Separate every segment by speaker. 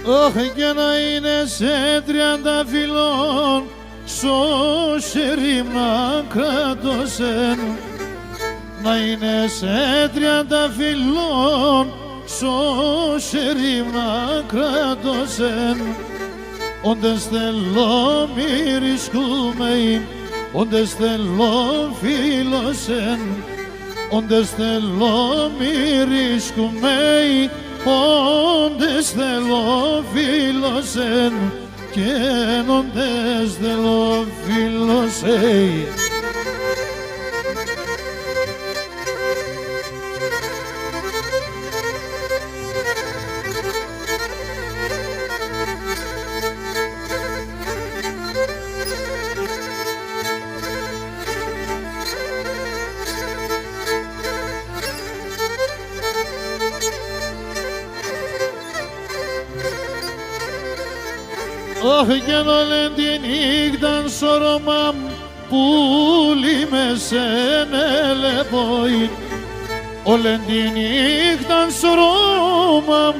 Speaker 1: Όχι και να είναι σε 30 φυλών, σώσε ρήμνα κράτωσεν. Να είναι σε 30 φυλών, σώσε ρήμνα κράτωσεν. Όντες θέλω μη ρισκούμε, όντες θέλω φίλωσεν. Όντες θέλω μη ρισκούμε, όντες θέλω φίλωσεν. Και όντες θέλω φίλωσεν. Όχι και να λένε τη νύχταν σώρωμα πουλί με σένε λεπόι. Όλεν τη νύχταν σώρωμα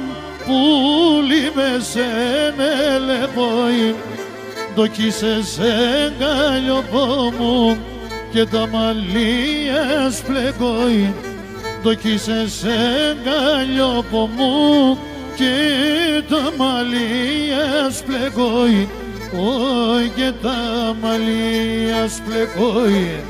Speaker 1: πουλί με σένε λεπόι. Δοκίσες εγκαλιοπό μου και τα μαλλία σπλεκόι. Δοκίσες εγκαλιοπό μου και τα μαλλία σπλεκόι, όι και τα μαλλία σπλεκόι.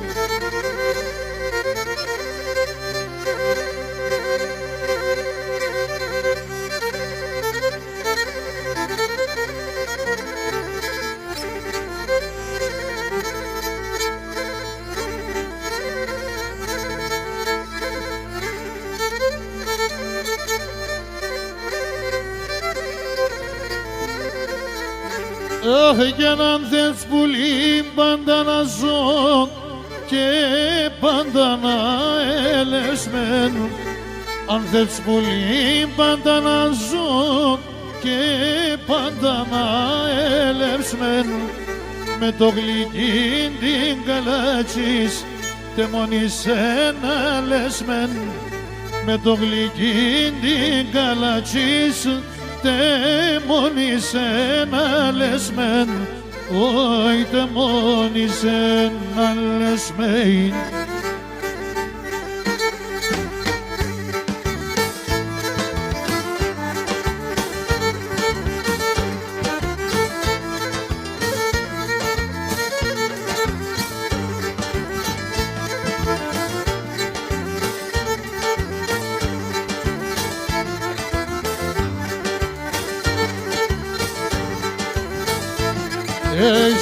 Speaker 1: Όχι κι αν θες πουλί πάντα να ζω και πάντα να ελεσμέν. Αν θες πουλί πάντα να ζω και πάντα να ελεσμέν. Με το γλυκίν την καλάτσις τε μόνης ένα λεσμέν. Με το γλυκίν την καλάτσις τε μόνης ένα λεσμέν, όι τε μόνης ένα λεσμέν.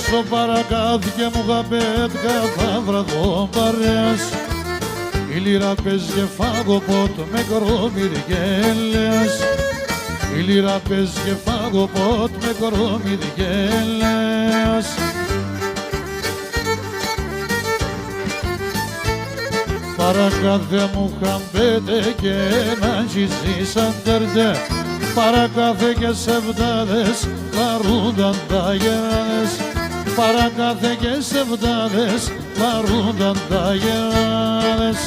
Speaker 1: Στο παρακάτια μου γαμπέτκα θα βραδώ παρέας. Η λύρα παίζει και φάγω ποτ με κορομιδικέλες. Η λύρα παίζει και φάγω ποτ με κορομιδικέλες. Παρακάτια μου γαμπέτε και να ζήσαν τερτέ. Παρακάθε και σεβδάδες λαρούνταν τα γεράδες. Παρακάθε και σεβδάδες λαρούνταν τα γεράδες.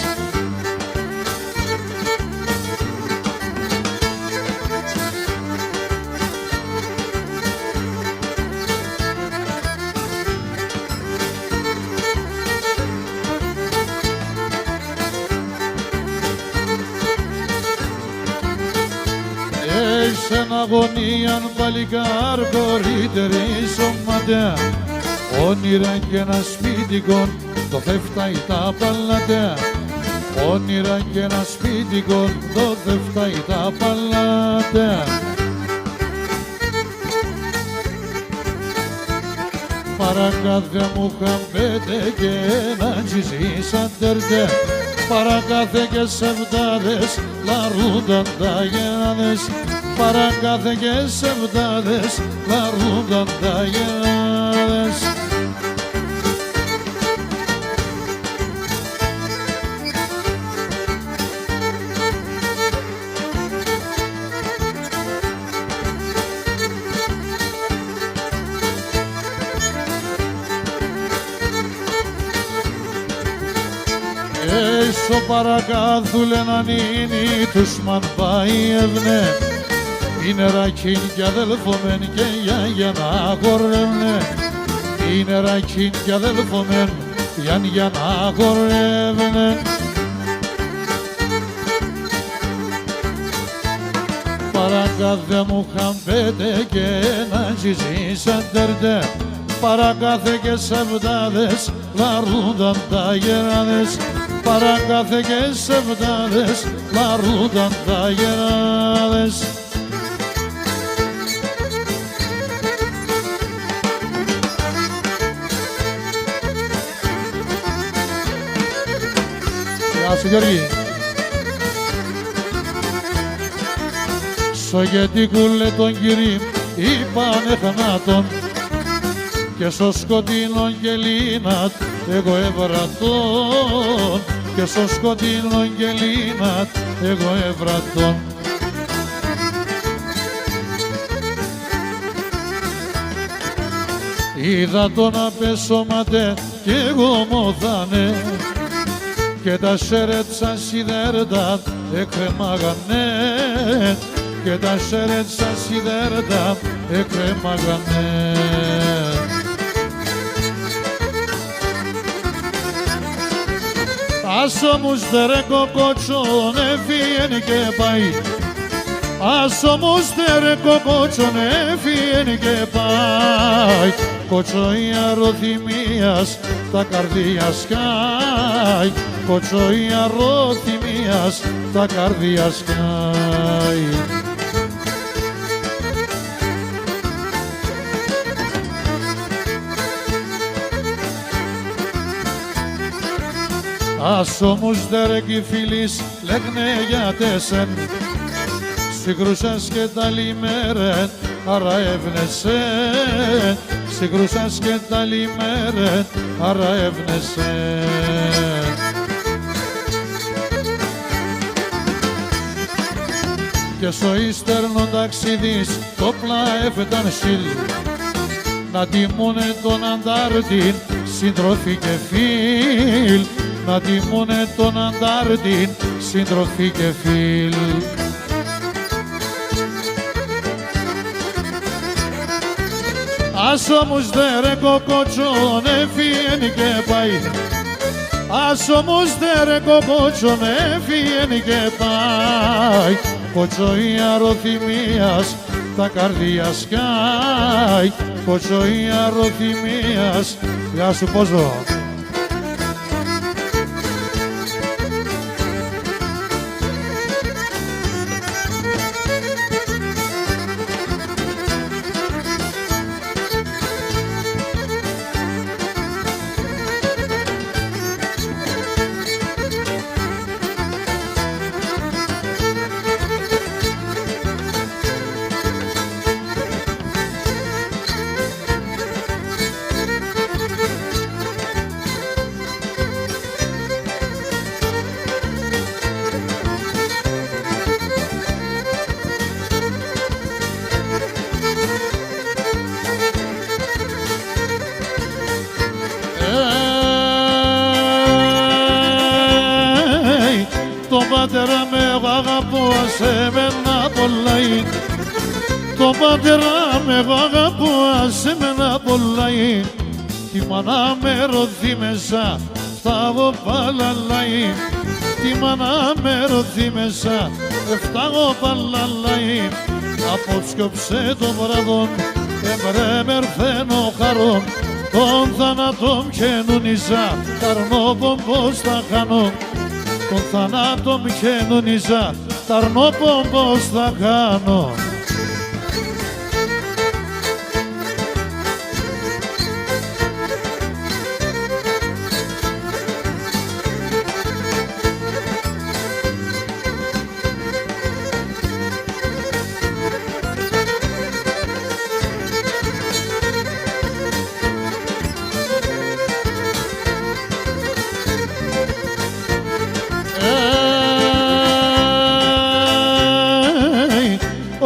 Speaker 1: Έχεις αγωνίαν παλικάρ κορύτερη σωματέα. Όνειρα και ένα σπίτικον το φεύταει τα παλατέα. Όνειρα και ένα σπίτικον το φεύταει τα παλατέα. Παρακάθε μου χαμπέτε και να τζιζήσαν τερτέ. Παρακάθε και σεβδάδες λαρούνταν τα γεράδες. Παρακάθε και σεβδάδες λαρούνταν τα γεράδες. Στο παρακάθου λέναν είναι τους μαν πάει ευνέ. είναι ρακίν κι αδελφομεν και για να χορεύνε. Είναι ρακίν κι αδελφομεν για να χορεύνε. Παρακάθε μου χαμπέτε και ένα τζιζί σαν τερτέ. Παρακάθε και σεβδάδες λαρούνταν τα γεράδες. Παρακάθε και σεβδάδες λαρούνταν τα γεράδες. Γεια σου Γιώργη. Στο γετικούλε τον Κυρί είπανε χνάτων και στο σκοτεινό γελίνατ εγώ έβρατον. Και στο σκοτεινό γελίνατ εγώ έβρατον. Είδα τον απέσωματε κι εγώ μόθανε και τα σέρετσα σιδέρτα εκρεμάγανε. Και τα σέρετσα σιδέρτα εκρεμάγανε. Άσο μου στερε κοκότσον έφυγεν και πάει. Άσο μου στερε κοκότσον έφυγεν και πάει. Κοτσόι αρωθυμίας τα καρδία σκάει. Κοτσόι αρωθυμίας τα καρδία σκάει. Άσο μου στερε κι φίλης λέγνε για τέσεν. Συγκρούσας και τα λιμέρεν άρα εύνεσεν. Συγκρούσας και τα λιμέρεν άρα εύνεσεν. Και στο ύστερνο ταξιδής το πλάεφταν σιλ να τιμούνε τον αντάρτην συντροφή και φίλ. Να τιμούνε τον αντάρτην συντροφή και φίλ. Άσο μου στερε κοκότσον έφυγεν και πάει. Άσο μου στερε κοκότσον έφυγεν και πάει. Κοτσόι αρωθυμίας τα καρδία σκάει. Κοτσόι αρωθυμίας. Γεια σου Πόζο. Τον πατέρα με εγώ αγαπώ, άσε με να πολλάει. Τον πατέρα με εγώ αγαπώ, άσε με να πολλάει. Τη μάνα με ρωθεί μέσα, φτάγω παλαλάει. Τη μάνα με ρωθεί μέσα, φτάγω παλαλάει. Αποσκόψε το βραδόν, εμπρέμερθένω χαρόν. Τον θάνατο μχαινούνιζα, καρνόπον πως θα χάνω. Τον θανάτο μχαινούνιζα, ταρνόπον πως θα κάνω.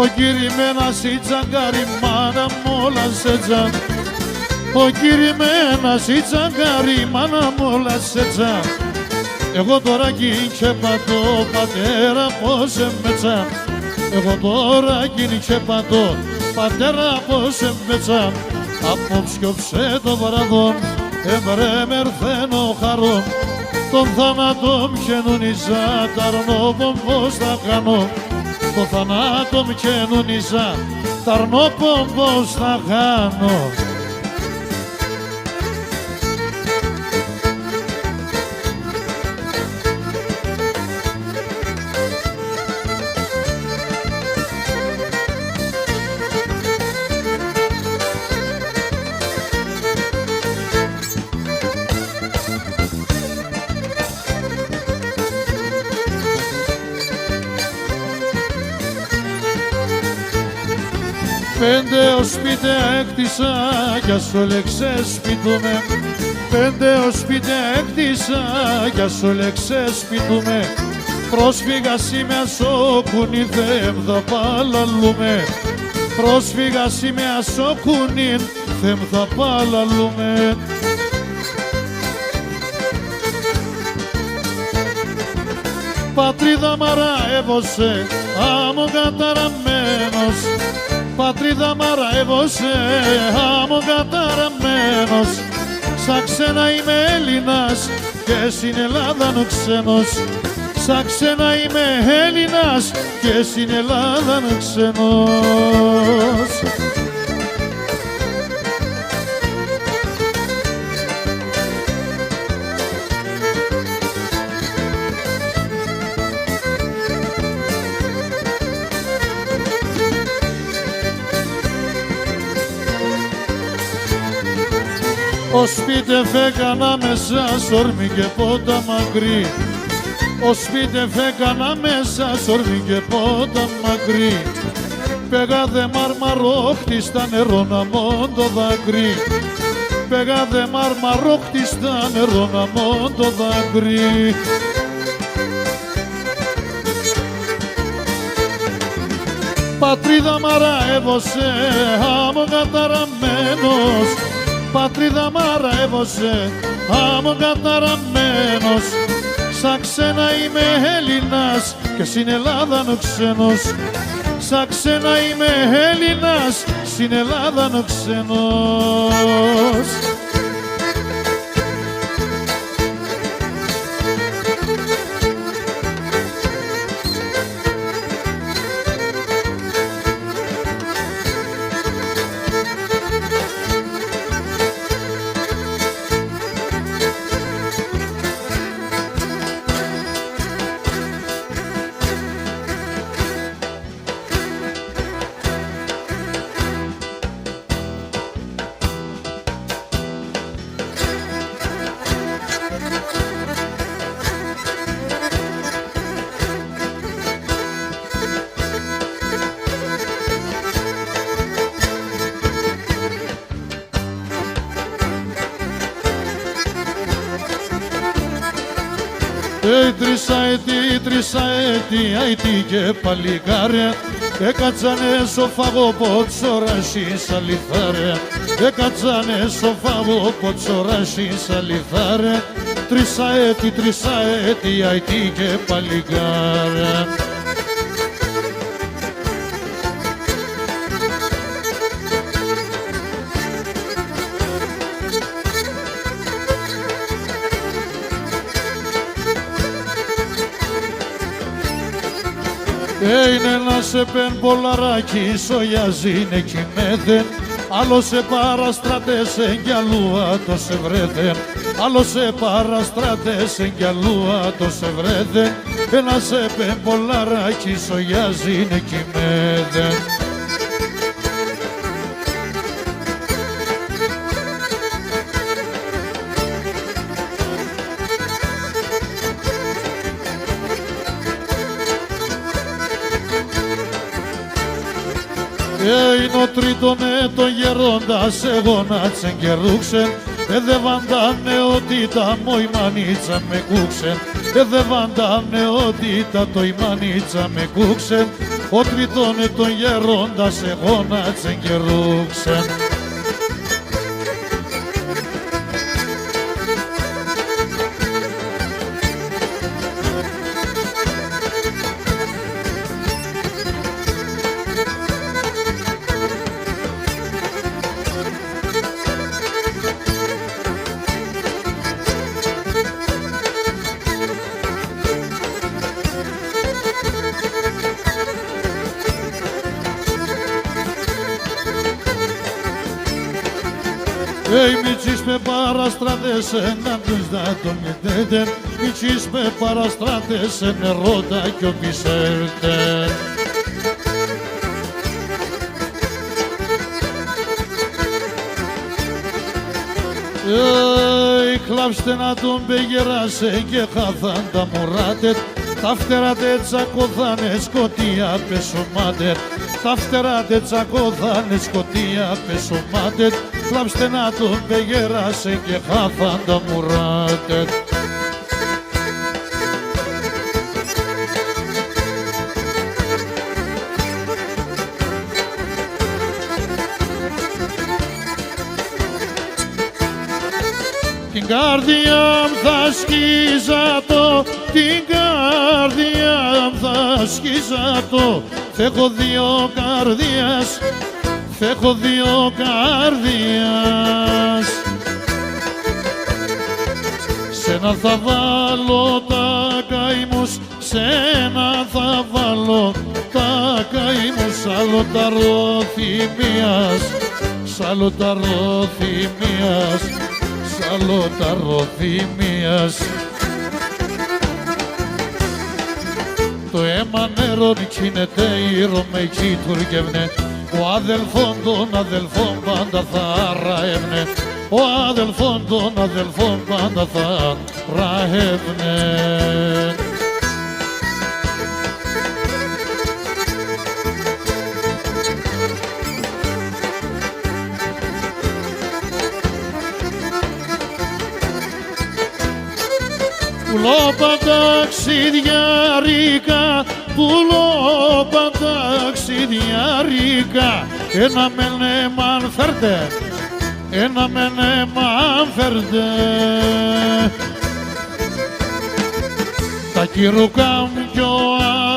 Speaker 1: Ο κηρυμμένας η τσαγκάρι μάνα μ' όλα σε τζαν. Ο κηρυμμένας η τσαγκάρι μάνα μ' όλα σε τζαν. Εγώ τώρα κι και πατώ πατέρα πως με τζαν. Εγώ τώρα γίνει και πατώ, πατέρα πως εμπέτσα, απόψιοψε το βραδόν, εμπρέ μερθαίνω χαρόν. Τον θάνατο μ' καινούνιζα, ταρνόπον πως θα κάνω. Το θανάτο μ' καινούνιζα, ταρνόπον πως θα κάνω. Πέντε σπίτια έκτισα κι ας όλε ξεσπιτούμε. Πέντε σπίτια έκτισα κι ας όλε ξεσπιτούμε. Πρόσφυγας είμαι ασόκουνη δεν θα παλαλούμε. Πρόσφυγας είμαι ασόκουνη δεν θα παλαλούμε. Πατρίδα μαραεύωσε άμμο καταραμένος. Πατρίδα μαραεύωσε άμμο καταραμένος. Σαν ξένα είμαι Έλληνας και στην Ελλάδα ξένος. Σαν ξένα είμαι Έλληνας και στην Ελλάδα ξένος. Ο σπίτι φέκανα μέσα σόρμη και πότα μακρύ. Ο σπίτι φέκανα μέσα σόρμη και πότα μακρύ. Πεγάδε μαρμαρόχτη στα νερό να μόν το δάκρυ. Πεγάδε μαρμαρόχτη στα νερό να μόν το δάκρυ. Πατρίδα μαραεύωσε άμμο καταραμένος. Πατρίδα μαραεύωσε άμμο καταραμένος. Σαν ξένα είμαι Έλληνας και στην Ελλάδα ξένος. Σαν ξένα είμαι Έλληνας, στην Ελλάδα ξένος. Τρισαετή, αϊτή και παλικάρια. Έκατσανε στο φαγό ποτσοράσις αληθάρια. Έκατσανε στο φαγό ποτσοράσις αληθάρια. Τρισαετή, αϊτή και παλικάρια. Είναι ένας επενπολαράκι σογιαζίνε κοιμέται. Άλλο σε παραστρατέσαι κι αλλού άτος σε βρέθε. Άλλο σε παραστρατέσαι κι αλλού άτος σε βρέθε. Ένας επενπολαράκι σογιαζίνε κοιμέται. Είναι ο τρίτον έτον γερόντας εγώ να τσεγκερούξεν. Δε βαντάνε ότι τα μου η μανίτσα με κούξεν. Δε βαντάνε ότι τα το η μανίτσα με κούξεν. Ο τρίτον έτον γερόντας εγώ να τσεγκερούξεν. Μητσής με παραστράτες έναν τους να τον μητέτερ, Μητσής με παραστράτες νερότα κι ο πισέρτερ. Κλάψτε να τον πεγεράσε και χάθαν τα μωράτετ, τα φτερά τε τσακωθάνε σκοτία πεσομάτετ, τα φτερά τε τσακωθάνε σκοτία πεσομάτετ, κλάψτε να τον πεγεράσε και χάθαν τα μωράτετ. Την καρδιά μ' θα σκίζα το, την καρδιά μ' θα σκίζα το, θ' έχω δύο καρδιάς, θ' έχω δύο καρδιάς. Σ' ένα θα βάλω τα καημούς, σ' ένα θα βάλω τα καημούς, σ' άλλο τα ροθυμίας, σ' άλλο τα ροθυμίας, άλλο τα ροθυμίας. Το αίμα νερόν κινεται η Ρωμαϊκή τουρκεύνε, ο αδελφόν των αδελφών πάντα θα ραεύνε, ο αδελφόν των αδελφών πάντα θα ραεύνε. Πουλόπανταξιδιάρικα, πουλόπανταξιδιάρικα, ένα μενέμαν φέρτε, ένα μενέμαν φέρτε. Τα κυρούκα μου κι ο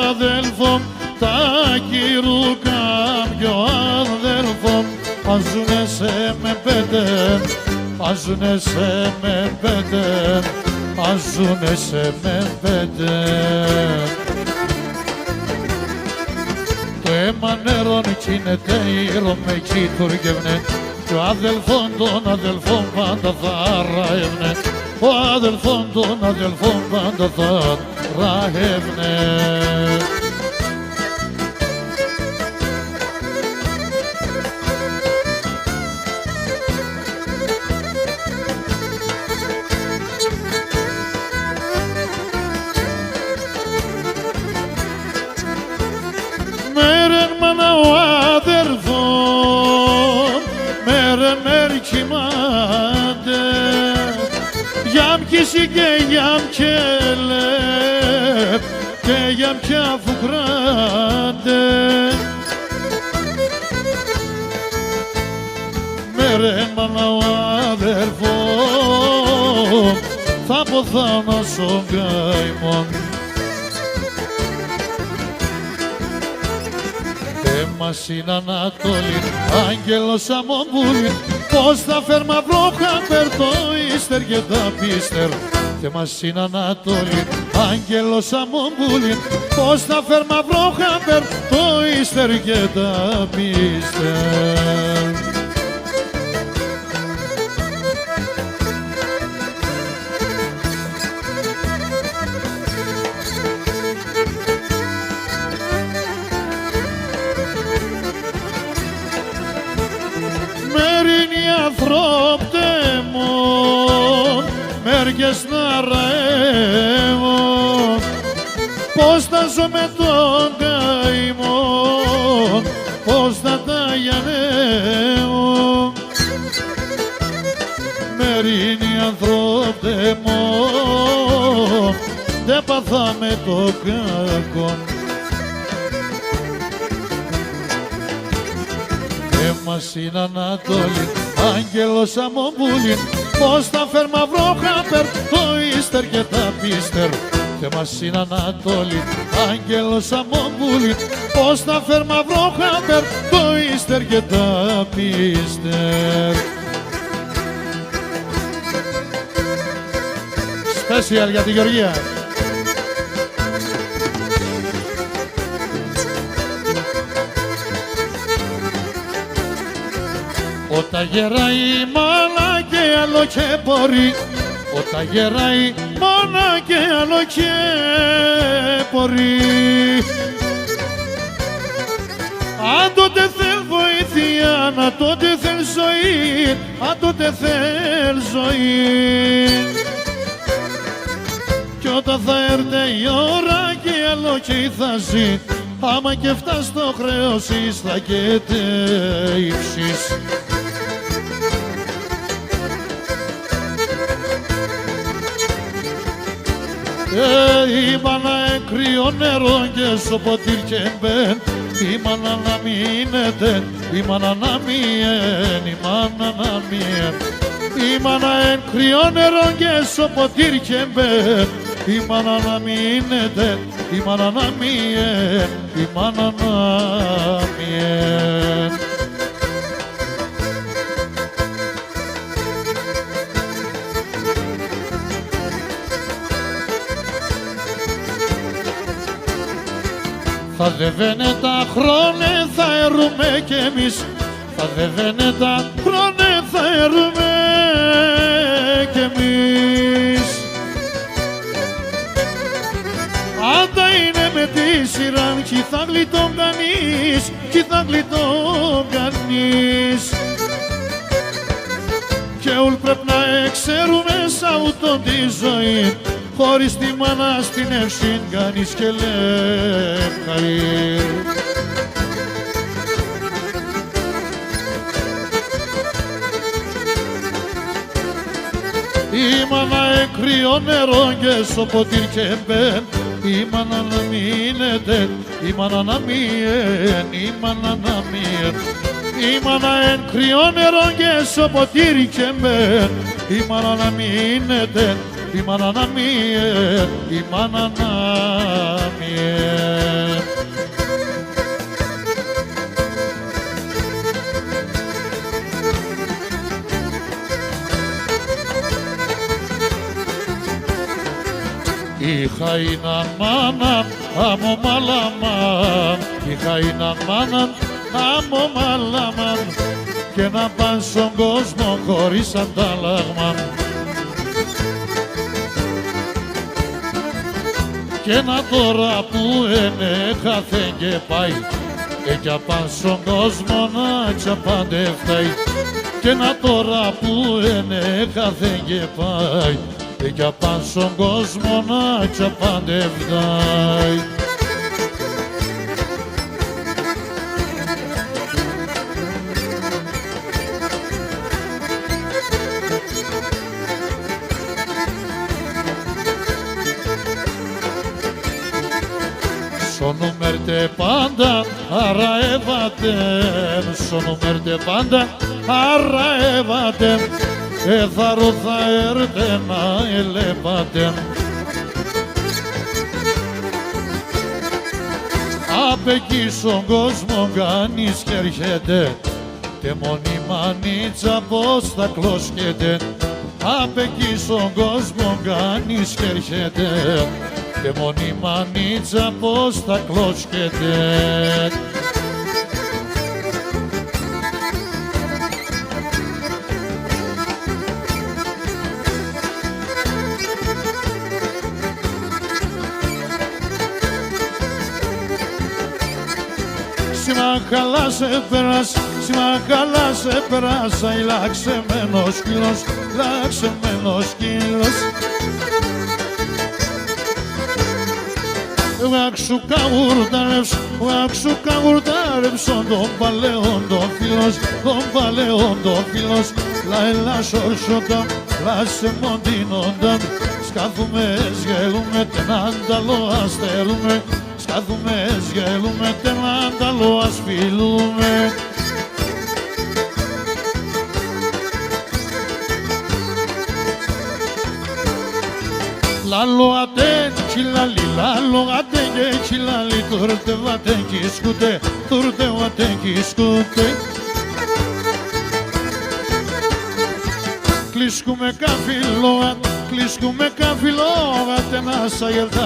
Speaker 1: αδελφό, τα κυρούκα μου κι ο αδελφό, παζουνε σε με πέντε, παζουνε σε με πέντε, παζουνε σε με πέντε. Το αίμα νερόν κινεται η Ρωμαϊκή τουρκεύνε, κι ο αδελφόν των αδελφών πάντα θα ραεύνε, ο αδελφόν των αδελφών πάντα θα ραεύνε. Κisi και γιαμ κελεπ και γιαμ πια φουκράτε, μέρε μάνα ο αδερφό θα ποθάνω στον καημόν. Θέμας είναι Ανατολή, άγγελος αμομπούλη, πώς θα φέρμα βρόχα περτώ ύστερ και τα πίστερ. Θέμας είναι Ανατολή, άγγελος αμομπούλη, πώς θα φέρμα βρόχα περτώ ύστερ και τα πίστερ. Ανθρώπτε μου, μέργες να ραεύω, πώς θα ζω με τον καημό, πώς θα τα γιανεύω. Μερίνοι ανθρώπτε μου, δεν παθάμε το κακό. Θέμας είναι Ανατολή, άγγελος αμομπούλη, πώς θα φέρμα βρόχα περτώ ύστερ και τα πίστερ. Θέμας είναι Ανατολή, άγγελος αμομπούλη, πώς θα φέρμα βρόχα περτώ ύστερ και τα πίστερ. Special για τη Γεωργία. Όταν γεράει η μάνα άλλο και μπορεί, όταν γεράει μόνα και άλλο και μπορεί. Αν τότε θέλ βοήθεια, να τότε θέλ ζωή, αν τότε θέλ ζωή. Κι όταν θα έρθει η ώρα και άλλο και θα ζει, άμα και φτάσει στο χρέος εις θα κετέυψεις. Η μάνα κρύο νερό και στο ποτήρ και μπεν, η μάνα να μείνετε, η μάνα να μείνει, η μάνα να μείνει. Η μάνα κρύο νερό και στο ποτήρ και μπεν, η μάνα να μείνετε, η μάνα να μείνει, η μάνα να μείνει. Θα δεβαίνε τα χρόνια θα έρουμε κι εμείς, θα δεβαίνε τα χρόνια θα έρουμε κι εμείς. Αν τα είναι με τη σειρά κι θα γλιτώ κανείς, κι θα γλιτώ κανείς. Και ούλ πρέπει να ξέρουμε σαν ούτω τη ζωή, χωρίς τη μάνα στην ευσύν κανείς και λεύκαει. Η μάνα κρύο νερό και στο ποτήρ και μπεν, η μάνα να μείνετε, η μάνα να μείνει, η μάνα να μείνει. Η μάνα κρύο νερό και στο ποτήρ και μπεν, η μάνα να μείνετε, η μάνα να μείνει, η μάνα να μείνει. Είχα έναν μάνα άμμο μαλαμάν, είχα έναν μάνα άμμο μαλαμάν, και να πάνε στον κόσμο χωρίς αντάλλαγμα. Και να τώρα που έχαθε και πάει, κι απάν στον κόσμο να τσαπαντεύταει. Και να τώρα που έχαθε και πάει, κι απάν στον κόσμο να τσαπαντεύταει. Σονούμερτε πάντα, άρα έβατεν, σονούμερτε πάντα, άρα έβατεν, εθαρό θα έρθε να ελέπατεν. Απ' εκεί στον κόσμο κανείς κι έρχεται, τε μόνη μανίτσα πως θα κλώσκεται. Απ' εκεί στον κόσμο κανείς κι έρχεται, και μόνη μανίτσα πως θα κλώσκεται. Σήμα καλά σε περάς, σήμα καλά σε περάσα, η λαξεμένος σκύλος, λαξεμένος σκύλος. Βάξου καγουρτάρεψον τον παλαιόν τον φίλος, τον παλαιόν τον φίλος. Λαέλα σορσόταν, λάσε μοντίνονταν, σκάθουμε, σγέλουμε, τεν ανταλό αστερούμε, σκάθουμε, σγέλουμε, τεν ανταλό ασφιλούμε. Λάλο ατέν, τσιλάλι, λάλο ατέν και τσιλάλι, τούρτε βατέν κι σκούτε, τούρτε βατέν κι σκούτε. Κλίσκουμε καφυλόγατε, άσα γελτά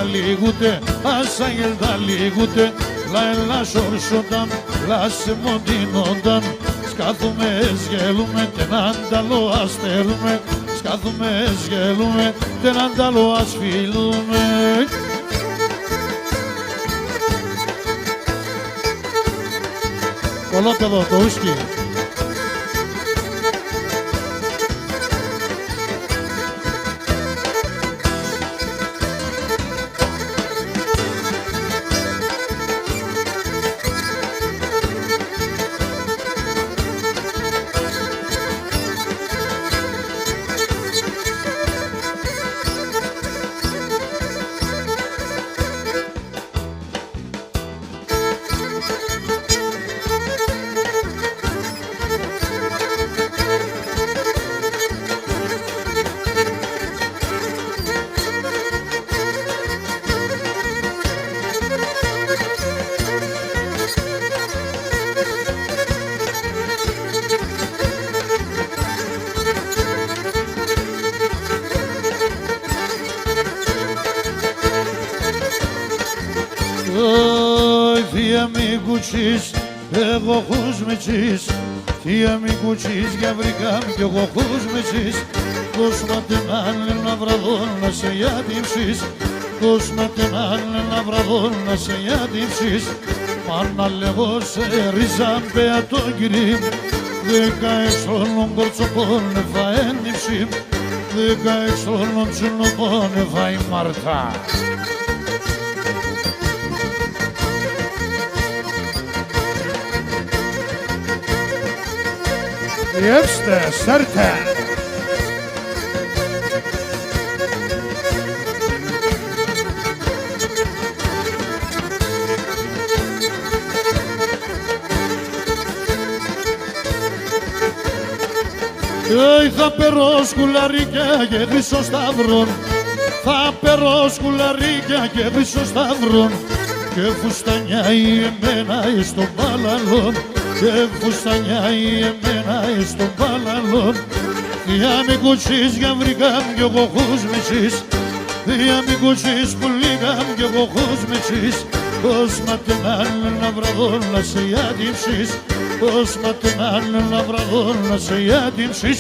Speaker 1: λίγουτε, λαέλα σορσόταν, λάσε μοντίνονταν, σκάθουμε, γελούμε, κι έναν τ' άλλο αστέλουμε. Σκάθουμε, γελούμε, κι έναν τ' άλλο ασφιλούμε. Κολόπεδο το ουσκι. Θεία μη κουτσείς, εγώ χους μητσείς. Θεία μη κουτσείς, για βρήκαμε κι εγώ χους μητσείς. Δώσ' μα την άλλη να βραδώ να σε γιατύψεις. Δώσ' μα την άλλη να βραδώ να σε γιατύψεις. Μάνα λέγω σε ριζάμπεα τον κυρί. 16 χρόνων κορτσοπώνε θα ένιψει. 16 χρόνων τσινοπώνε θα η Μαρτά. Jeste, srte! Θα περώ σκουλαρίκια και χρυσό σταυρόν. Θα περώ σκουλαρίκια και χρυσό σταυρόν. Και φουστανιάει εμένα εις τον παλαλόν. Και φουστανιάει εμένα εις τον παλαλόν. Θεία μη κουτσείς, για βρήκαμ κι εγώ χους μισείς. Θεία μη κουτσείς, που λίγαμ κι εγώ χους μισείς. Πώς μα την άλλη να βραδώ να σε γιατύψεις. Πώς μα την άλλη να βραδώ να σε γιατύψεις.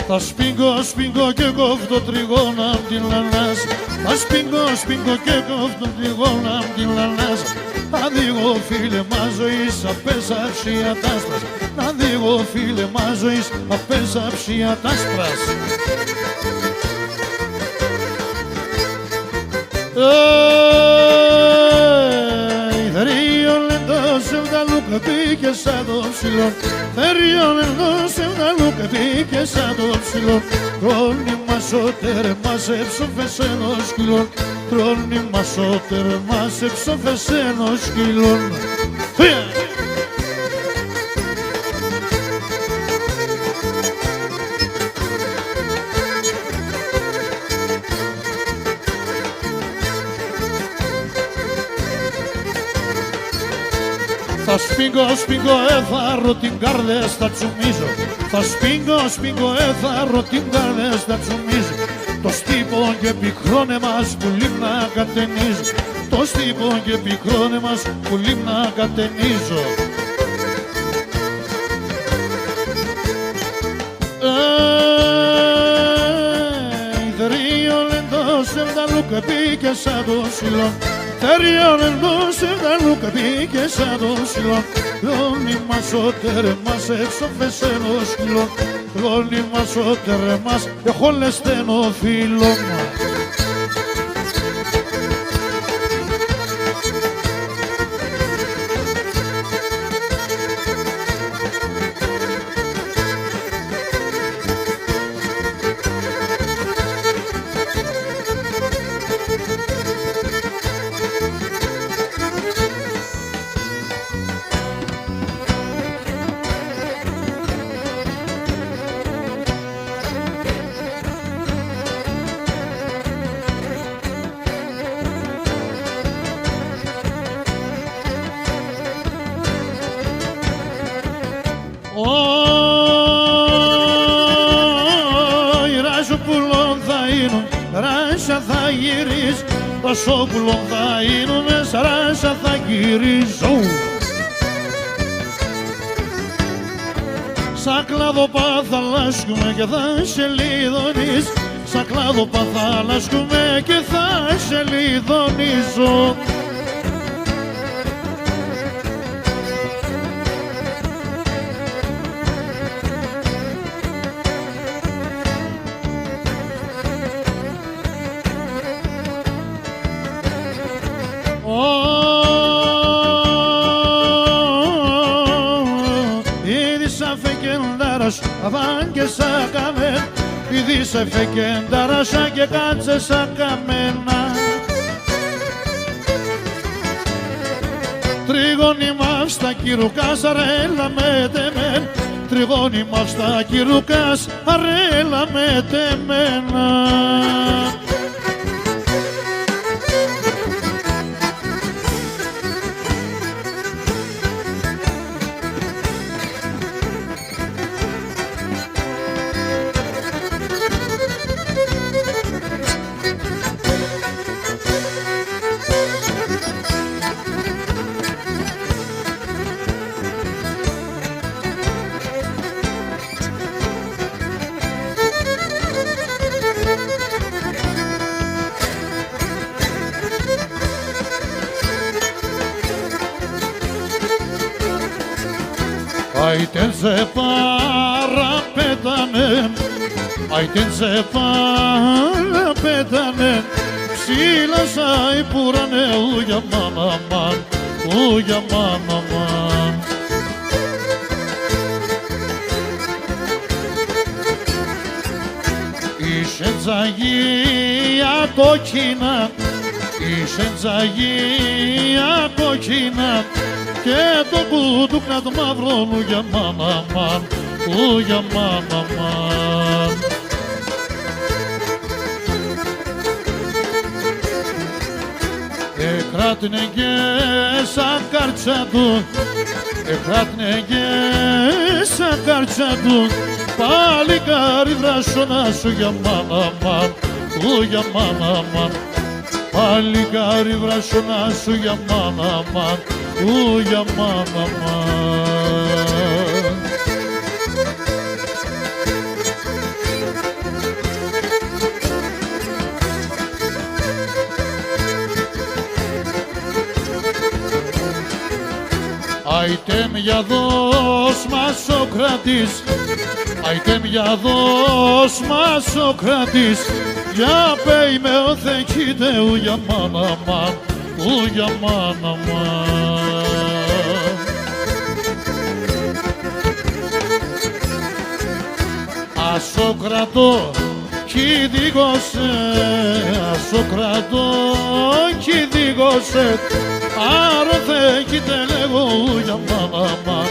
Speaker 1: Θα σπίγκω και κόφτω τριγώνα απ' την λανάς. Θα σπίγκω και κόφτω τριγώνα απ' την λανάς. Να δίγω φίλε μα ζωής απέσαψη ατάσπρας. Να δίγω φίλε μα ζωής απέσαψη ατάσπρας. Λούκα πήγε σαν το ψηλό. Θεριώνε δώσε τα λούκα πήγε σαν το ψηλό. Τρώνει μας ότερ μας έψοφες ενός σκυλών. Τρώνει μας ότερ μας έψοφες ενός σκυλών. Θα σπίγκω, έθαρο την καρδιά στα τσουμίζω. Θα σπίγκω, έθαρο την καρδιά στα τσουμίζω. Το στύπο και πικρώνε μας που λίμνα κατενίζω. Το στύπο και πικρώνε μας που λίμνα κατενίζω. Θερίο λεντός τα λούκα πήγε σαν το ψηλό. Θεριώνε δώσε τα λούκα πήγε σαν το ψηλό. Λόνι μας ότερ μας έψοφες ενός σκυλό. Λόνι μας ότερ μας έχω λεστένο φίλο μου. σαράσα θα γυρίζ, Βασόπουλο θα γίνουνε, σαράσα θα γυρίζω. Σαν κλάδοπα θα λάσκουμε και θα σε λιδωνείς, σαν κλάδοπα θα λάσκουμε και θα σε λιδωνίζω. Αβάν και σαν καμέν, επειδή σε φεκενταράσα και κάτσε σαν καμένα. Τριγώνει μαύ στα κυρουκάς, αρέλα με τεμέν, τριγώνει μαύ στα κυρουκάς, αρέλα με τεμένα. Άιτεν σε παραπέτανε, άιτεν σε παραπέτανε, ψήλασα υπουρανε ούγια μάνα μάν, ούγια μάνα μάν. Είσαι τζαγία κόκκινα, είσαι τζαγία κόκκινα, και το κούτουκνα το μαύρο μου για μάνα μάν, ου για μάνα μάν. Εκράτνε και σαν κάρτσα του, εκράτνε και σαν κάρτσα του, παλικάρι δράσονα σου για μάνα μάν, ου για μάνα μάν. Παλικάρι βράσονα σου για μάνα μάν, ου για μάνα μάν. Άιτε για δώσ' μας ο κρατής, άιτε για δώσ' μας ο κρατής, για πέι με ο θεκείτε ου για μάνα μάν, ου για μάνα μάν. Ασοκρατώ κι δίγωσε, ασοκρατώ κι δίγωσε, άρα θεκείτε λέγω ου για μάνα μάν,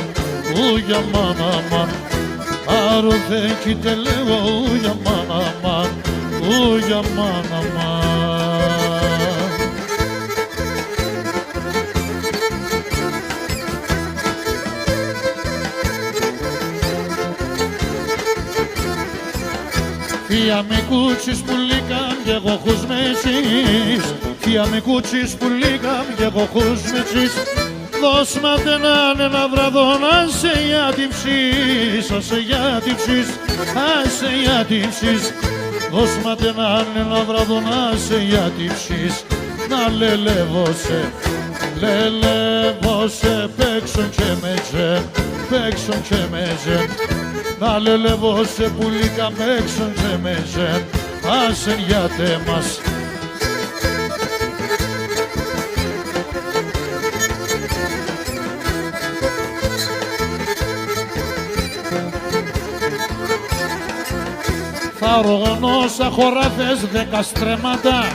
Speaker 1: ου για μάνα μάν. Άρα θεκείτε λέγω ου για μάνα μάν, ου για μάνα μάν. Θεία με κούτσις που λύκαν κι εγώ χουσμέσεις, θεία με κούτσις που λύκαν κι εγώ χουσμέσεις, δώσ' μάταιναν ένα βραδό να σε για την ψης, άσε για την ψης, άσε για την ψης. Δώσ' μάταιναν ένα βραδό να σε για την ψης, να λελεύωσε, λελεύωσε, παίξον και με τζεν, παίξον και με τζεν. Να λελεύωσε πουλίκα παίξον και με τζεν, άσεν γιατί μας. Θα οργανώσα χωράφες 10 στρεμάτα,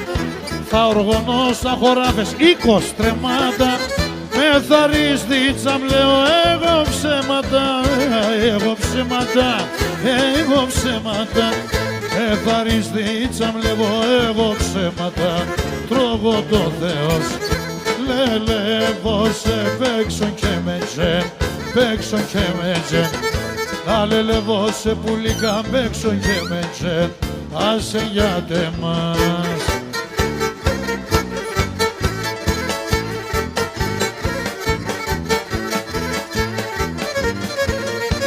Speaker 1: θα οργανώσα χωράφες 20 στρεμάτα, με θαρρείς δίτσαμ λέω εγώ ψέματα, εγώ ψέματα, εγώ ψέματα. Με θαρρείς δίτσαμ λέω εγώ ψέματα, τρώγω το Θεός. Λελεύωσε παίξον και με τζεν, παίξον και με τζεν. Να λελεύωσε πουλίκα παίξον και με τζεν, άσε για τεμάς.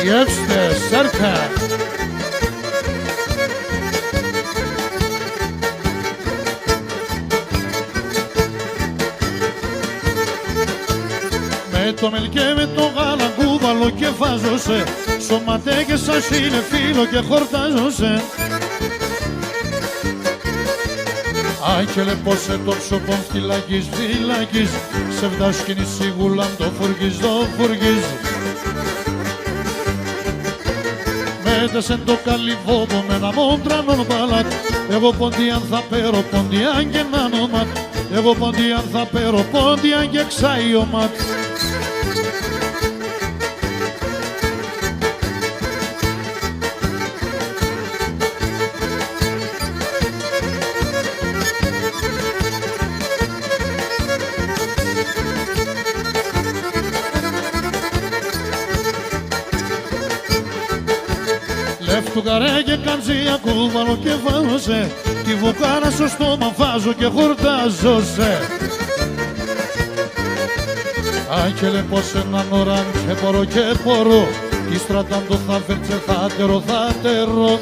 Speaker 1: Jebste, Serka! Με το μελ και με το γάλα κούβαλο και βάζωσε, σωματέγες σας είναι φίλο και χορτάζωσε. Άγγελε πως σε το ψωπον φυλακής, φυλακής, σε βδάσκηνη σίγουλαν το φουργίζ, το φουργίζ. Μέτεσεν το καλυβόβο με ένα μόντρανον παλάτ, εγώ ποντιάν θα πέρω, ποντιάν και νάνοματ, εγώ ποντιάν θα πέρω, ποντιάν και ξάιωματ. Του καρέ και κανζία κούβαλο και βάζωσε, τη βουκάρα στο στόμα βάζω και χορτάζωσε. Άγγελε πως έναν ώραν και μπορώ, τη στρατάν το θα βέρτσε θα τερώ.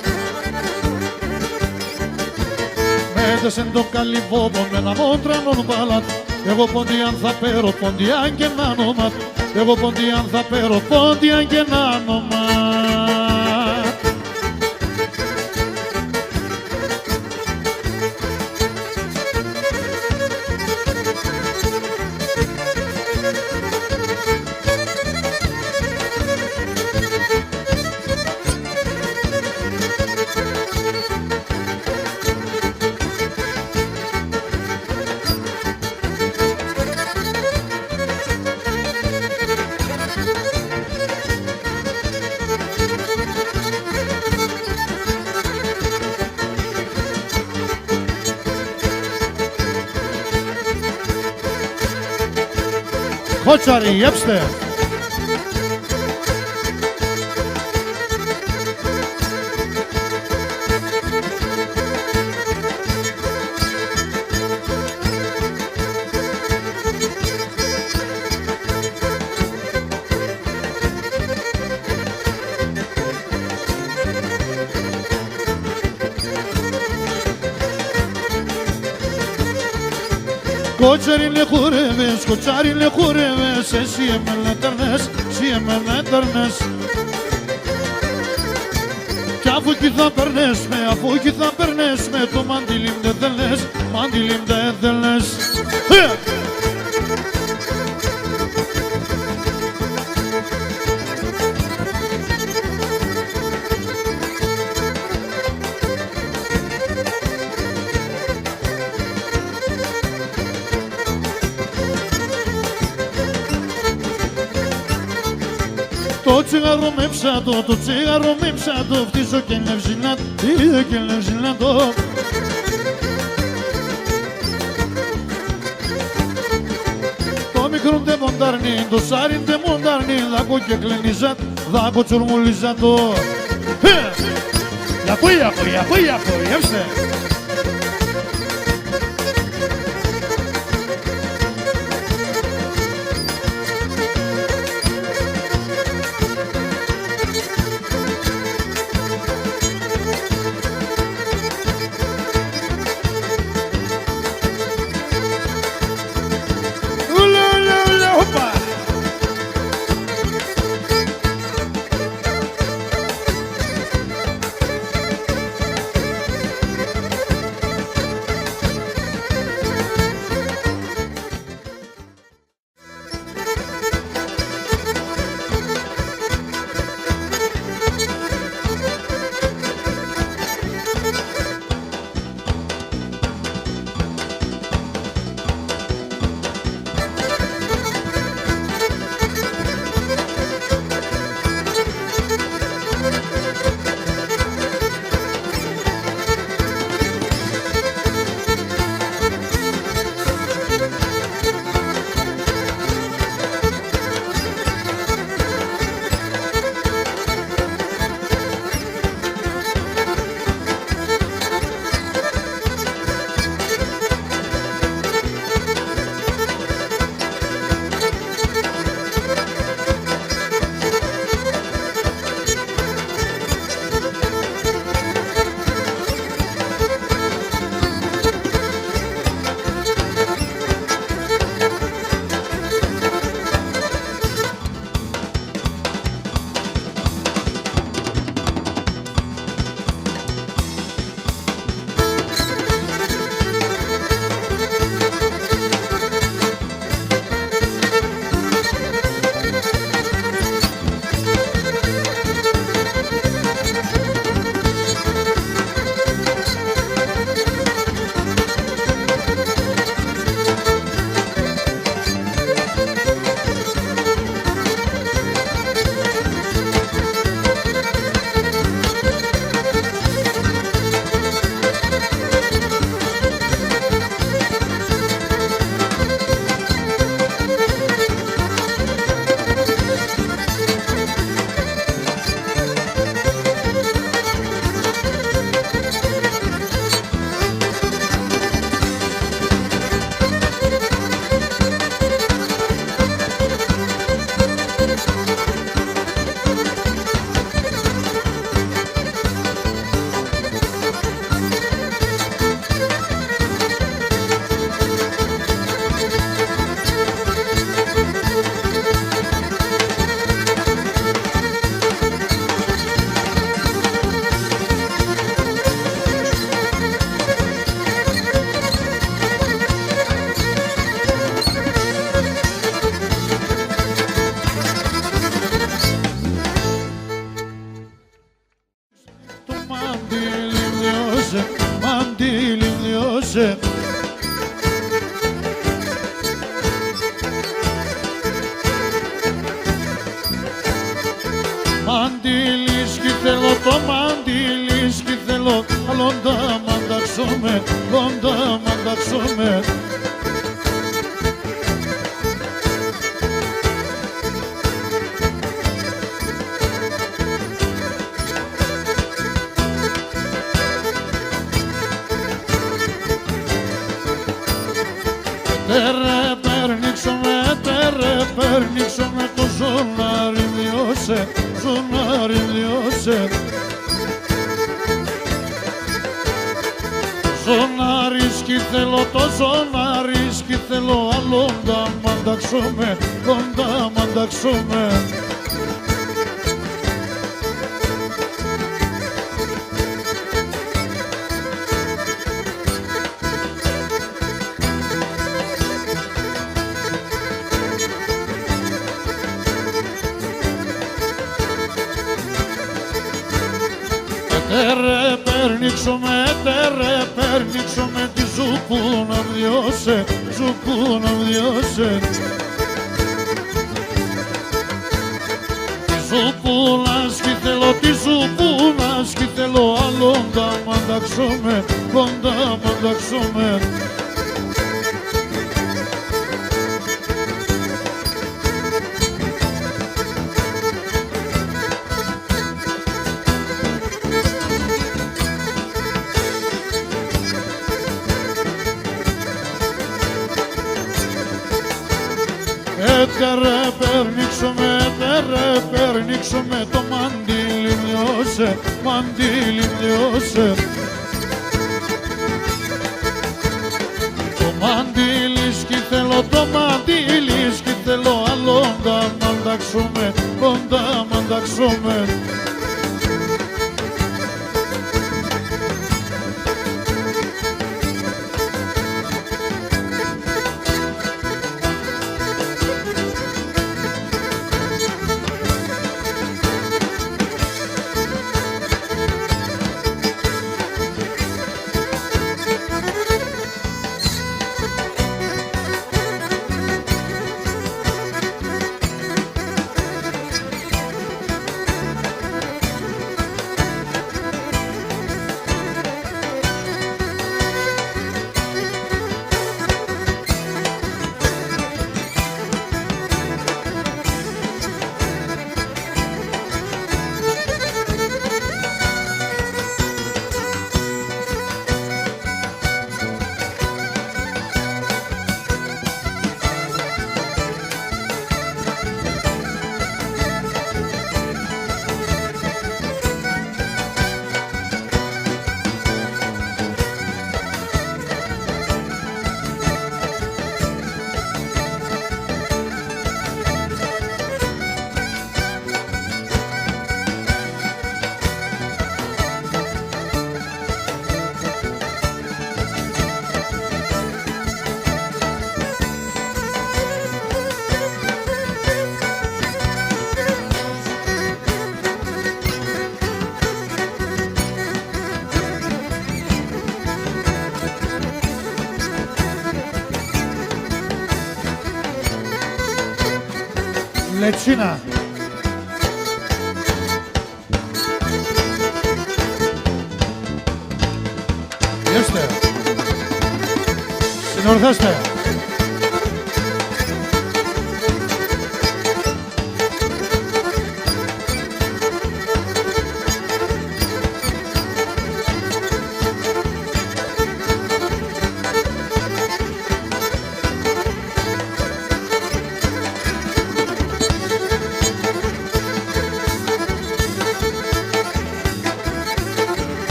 Speaker 1: Μέτεσεν το καλυβόβο με ένα μόντρανον παλάτ, εγώ ποντιάν θα πέρω, ποντιάν και νάνοματ, εγώ ποντιάν θα πέρω, ποντιάν και νάνοματ. Kočari, jebste! Kočari le χορεύες, κοτσάρι le χορεύες, εσύ εμένα τερνές, εσύ εμένα τερνές. Κι αφού κι θα περνές με, αφού κι θα περνές με, το μαντιλίμ δεν θέλες, μαντιλίμ δεν θέλες. Το τσιγάρο με ψάτο, το τσιγάρο με ψάτο, φτύσω και λευζινάτο, είδε και λευζινάτο. Το μικρό ντε μοντάρνι, το σάρι ντε μοντάρνι, δάκο και κλενιζάτ, δάκο τσουρμουλιζάτο. Λαπού, εύστε. λιώσε. Μαντήλισκι θέλω, το μαντήλισκι θέλω, αλόντα μανταξόμε, λόντα μανταξόμε. Τερε περνίξομαι το ζωνάρι διώσε, ζωνάρι διώσε. Ζωνάρισκι θέλω, το ζωνάρισκι θέλω, αλόντα μανταξόμε, λόντα μανταξόμε. Τερε περνίξομαι τη ζουπού να διώσε, ζουπού να διώσε. Τη ζουπού να σκηθελώ, τη ζουπού να σκηθελώ, αλόντα μανταξόμε, λόντα μανταξόμε. Τερε περνίξομαι το μαντήλι μειώσε, μαντήλι μειώσε. Το μαντήλι σκηθελώ, το μαντήλι σκηθελώ, αλόντα μανταξόμε, λόντα μανταξόμε. Λετσίνα. Γιώστε. Συνορθώστε.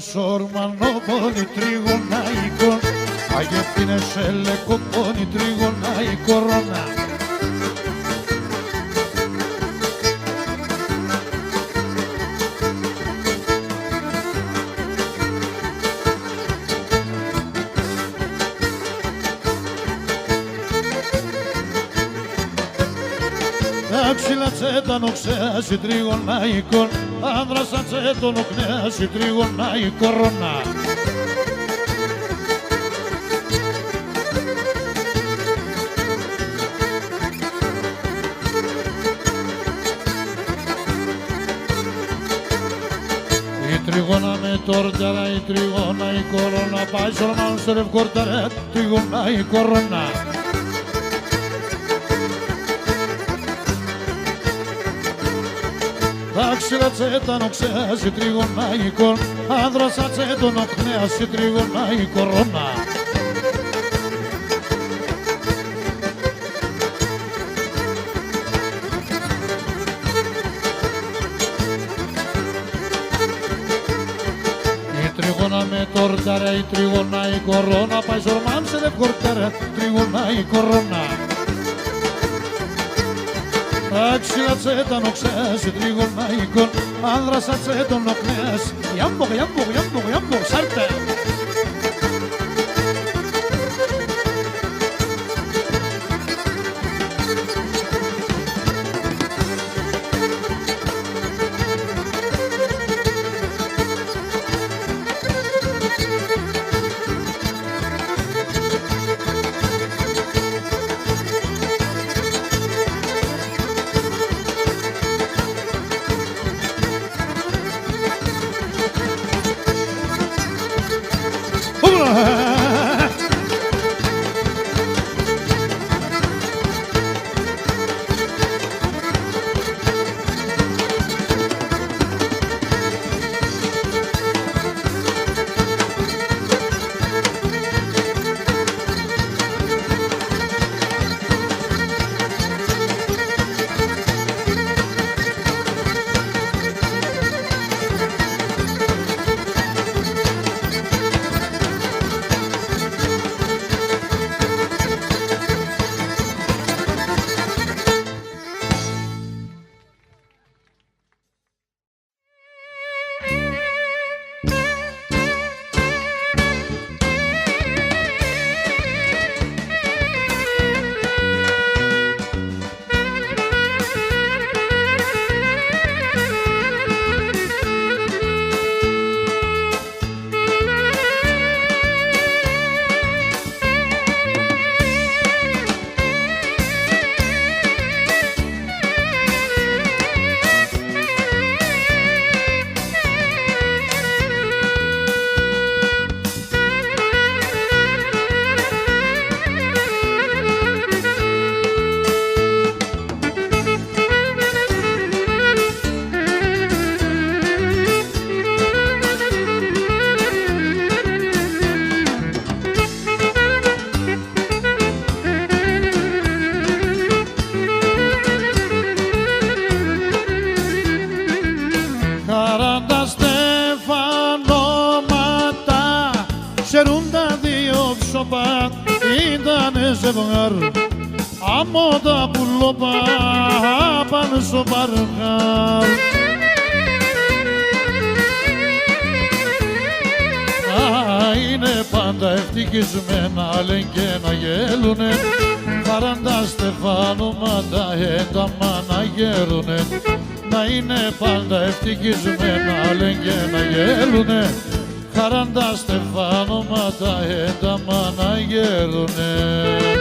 Speaker 1: σόρμανο πόνι τριγωναϊκό, αγεπτίνε σε λεκό πόνι τριγωναϊκό ρόνα. Άξιλα τσέτανο ξέαση τριγωναϊκό, άνδρας ατσέτονο κνέαση τριγωναϊκό ρόνα. Η τριγώνα με τόρταρα, η τριγώνα η κορώνα, πάει σορμάν σε ρευκόρταρα, τριγώνα η κορώνα. Άξιλα τσέτανο ξέαση τριγωναϊκό, άνδρας ατσέτονο κνέαση τριγωναϊκό ρόνα. Η τριγώνα με τόρταρα, η τριγώνα η κορώνα, πάει σορμάν σε ρευκόρταρα, τριγωναϊκό ρόνα. Άξιλα τσέτανο ξέαση τριγωναϊκό, άνδρας ατσέτονο κνέαση. Γιάμπογ, γιάμπογ, γιάμπογ, γιάμπογ, σάρτε!
Speaker 2: ήτανε ζευγάρ άμα τα πουλόπα πάνω στο παρκάρ. Είναι πάντα ευτυχισμένα λένε και να γέλουνε 40 στεφάνωματα ένταμα να γέρουνε. Να είναι πάντα ευτυχισμένα λένε και να γέλουνε 40 στεφάνωματα ένταμα να γέρουνε.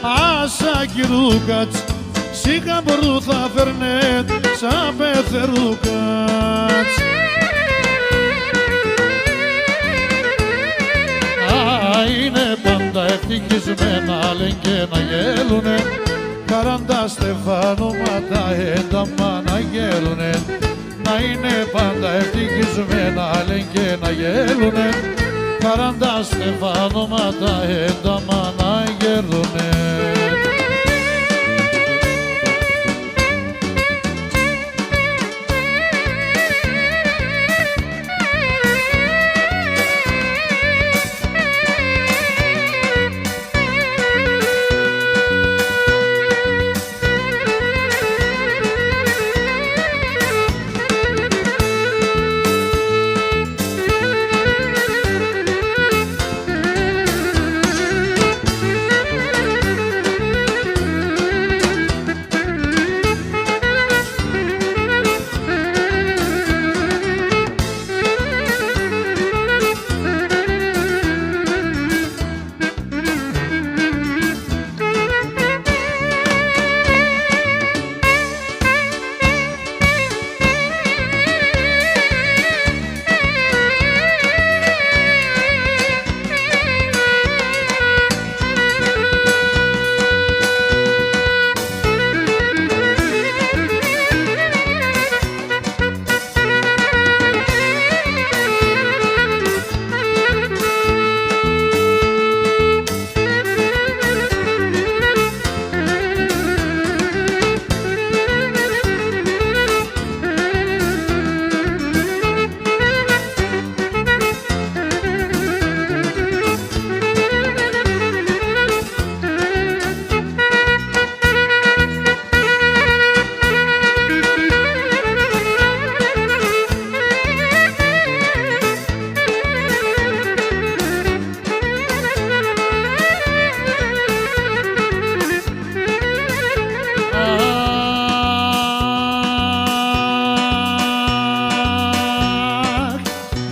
Speaker 2: άσα κυρούκατς, σιγά μπορού θα φέρνε σαν πεθερούκατς. Είναι πάντα ευτυχισμένα, λένε και να γέλουνε, 40 στεφανώματα ένταμα να γέλουνε. Να είναι πάντα ευτυχισμένα, λένε και να γέλουνε, 40 στεφανώματα ένταμα να γέλουνε.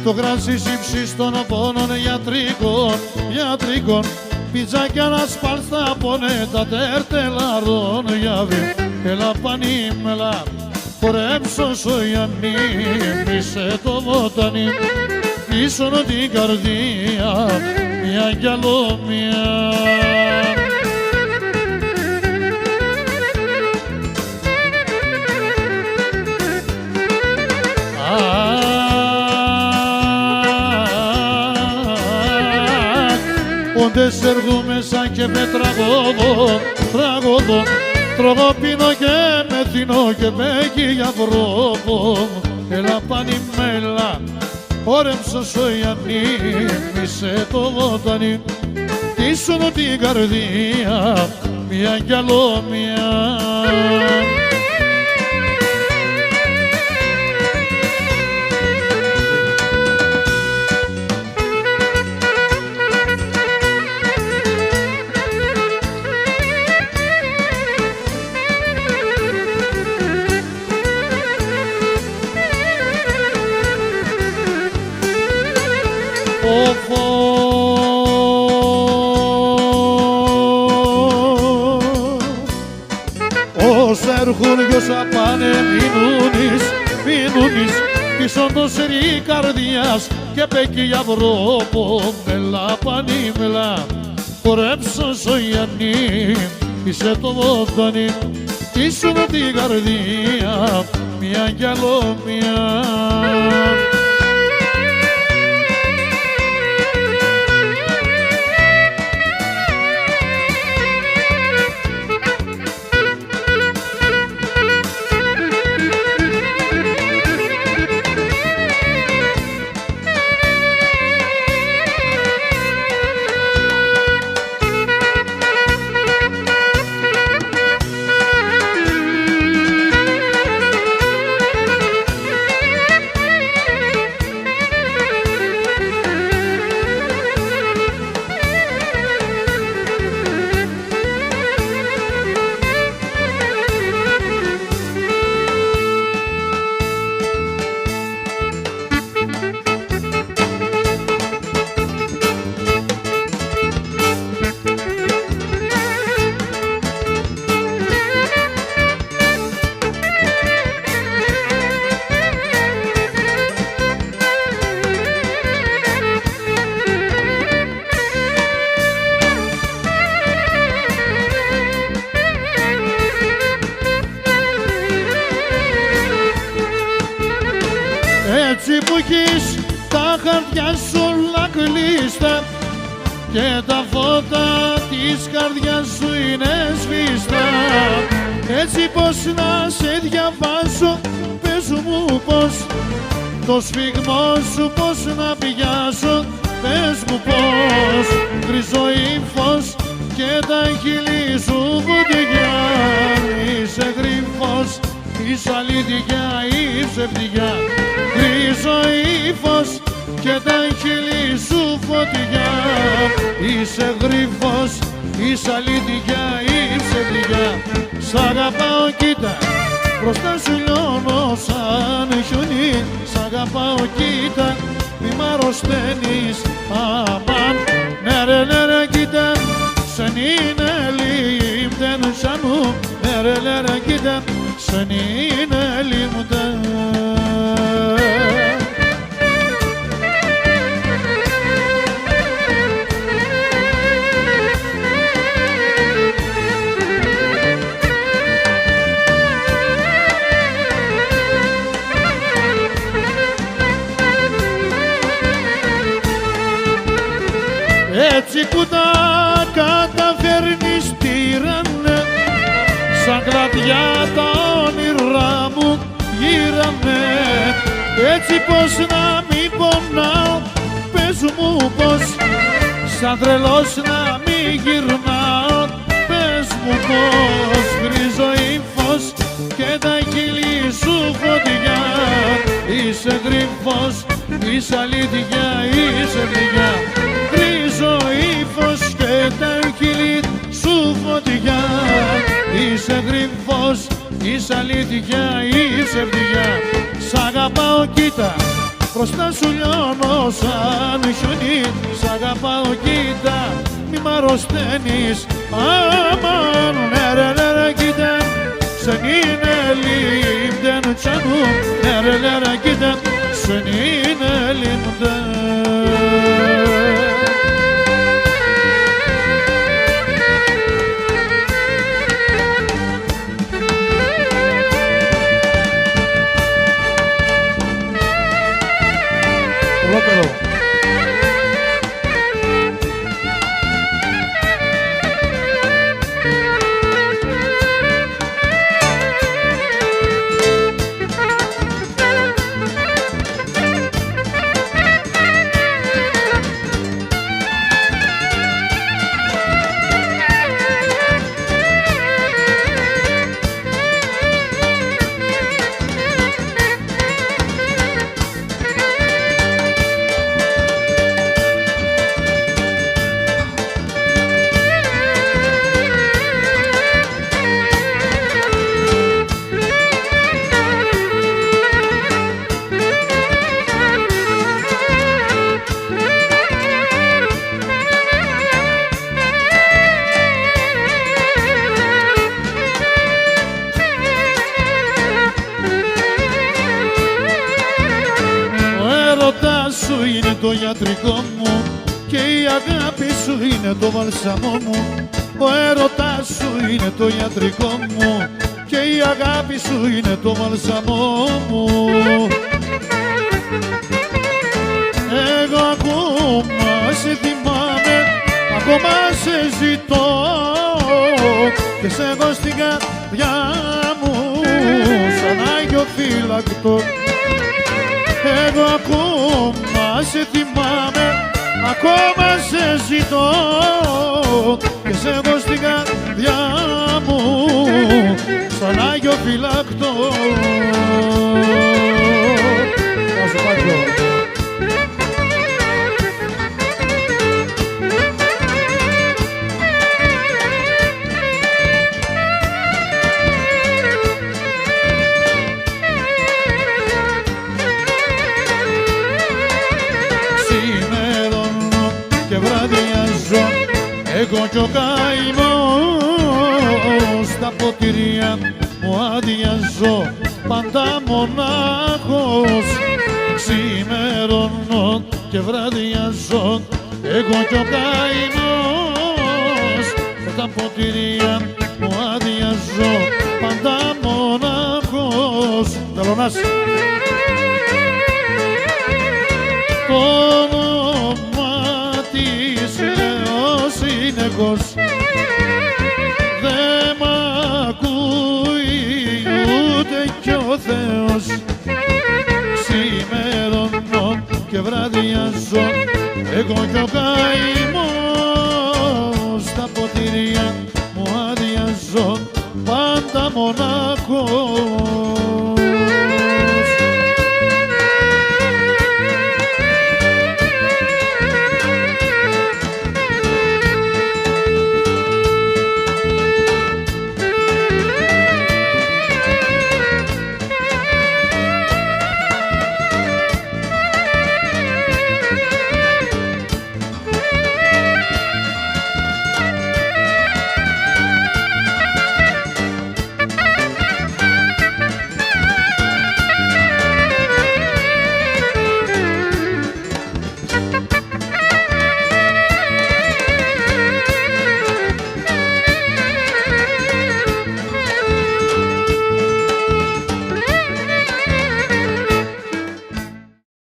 Speaker 2: Το κράσι ύψης των πόνων γιατρικών, πιτσάκια να σπάλστα πόνε τα τέρτελαρών γιάβη. Έλα πανίμελα, χορέψω σογιανή, μίσε το βότανι, πίσω την καρδία, μια κι άλλο μια. Όντες έρχομαι σαν και με τραγωδό, τρώγω πίνω και με θυνώ και μπέκει για βρόπο. Έλα πανιμέλα, όρεψω σογιανή, μίσε το βότανι, τίσσονο την καρδία, μια κι άλλο μια. Όσα έρχουν κι όσα πάνε μείνουνις πίσω το σερί καρδιάς και πέκει για βρόπο. Μελά πανίμελα, χορέψω σογιανή, είσαι το βότανι, πίσω την καρδία, μια κι άλλο μια. που έχεις τα χαρτιά σου όλα κλείστα και τα φώτα της καρδιάς σου είναι σβήστα. Έτσι πως να σε διαβάσω, πες μου πως, το σφιγμό σου πως να πιάσω, πες μου πως. Γκρίζο ύφος και τα χείλη σου φωτιά, είσαι γρίφος, είσαι αλήθεια ή ψευτιά. Γκρίζο ύφος και τα χείλη σου φωτιά, είσαι γρίφος, είσαι αλήθεια ή ψευτιά. Σ' αγαπάω κοίτα, μπροστά σου λιώνω σαν χιονί. Σ' αγαπάω κοίτα, μη μ' αρρωσταίνεις, αμάν. Ναι ρε κοίτα, σαν είναι λίμτεν σανού. Ναι ρε κοίτα, σαν είναι λίμτεν. Έτσι που τα καταφέρνεις τύρανε, σαν κλαδιά τα όνειρά μου γύρανε. Έτσι πως να μην πονάω, πες μου πως, σαν τρελός να μην γυρνάω, πες μου πως. Γκρίζο ύφος και τα χείλη σου φωτιά, είσαι γρήφος, είσαι αλήθεια, είσαι πληγιά. Γκρίζο ύφος και τα χείλη σου φωτιά, είσαι γρήφος, είσαι αλήθεια, είσαι πληγιά. Σ' αγαπάω κοίτα, μπροστά σου λιώνω σαν χιονί. Σ' αγαπάω κοίτα, μη μ' αρρωσταίνεις, αμάν. Ναι ρε κοίτα, σαν είναι λίμτεν τσανού. Ναι ρε κοίτα, σαν είναι λίμτεν. Σου είναι το γιατρικό μου και η αγάπη σου είναι το βαλσαμό μου. Ο έρωτας σου είναι το γιατρικό μου και η αγάπη σου είναι το βαλσαμό μου. Εγώ ακόμα σε θυμάμαι, ακόμα σε ζητώ και σε έχω στην καρδιά μου σαν Άγιο φύλακτο. Εγώ ακόμα σε θυμάμαι, ακόμα σε ζητώ και σε έχω στην καρδιά μου σαν Άγιο φυλάκτο. Να σου πάω. Εγώ κι ο καημός στα ποτήρια μου αδειάζω πάντα μονάχος. Ξημερώνω και βραδιάζω, εγώ κι ο καημός στα ποτήρια μου αδειάζω πάντα μονάχος. Τελωνάς. και ο Θεός. Ξημερώνω και βραδιάζω, εγώ κι ο καημός, στα ποτήρια μου αδειάζω, πάντα μοναχός.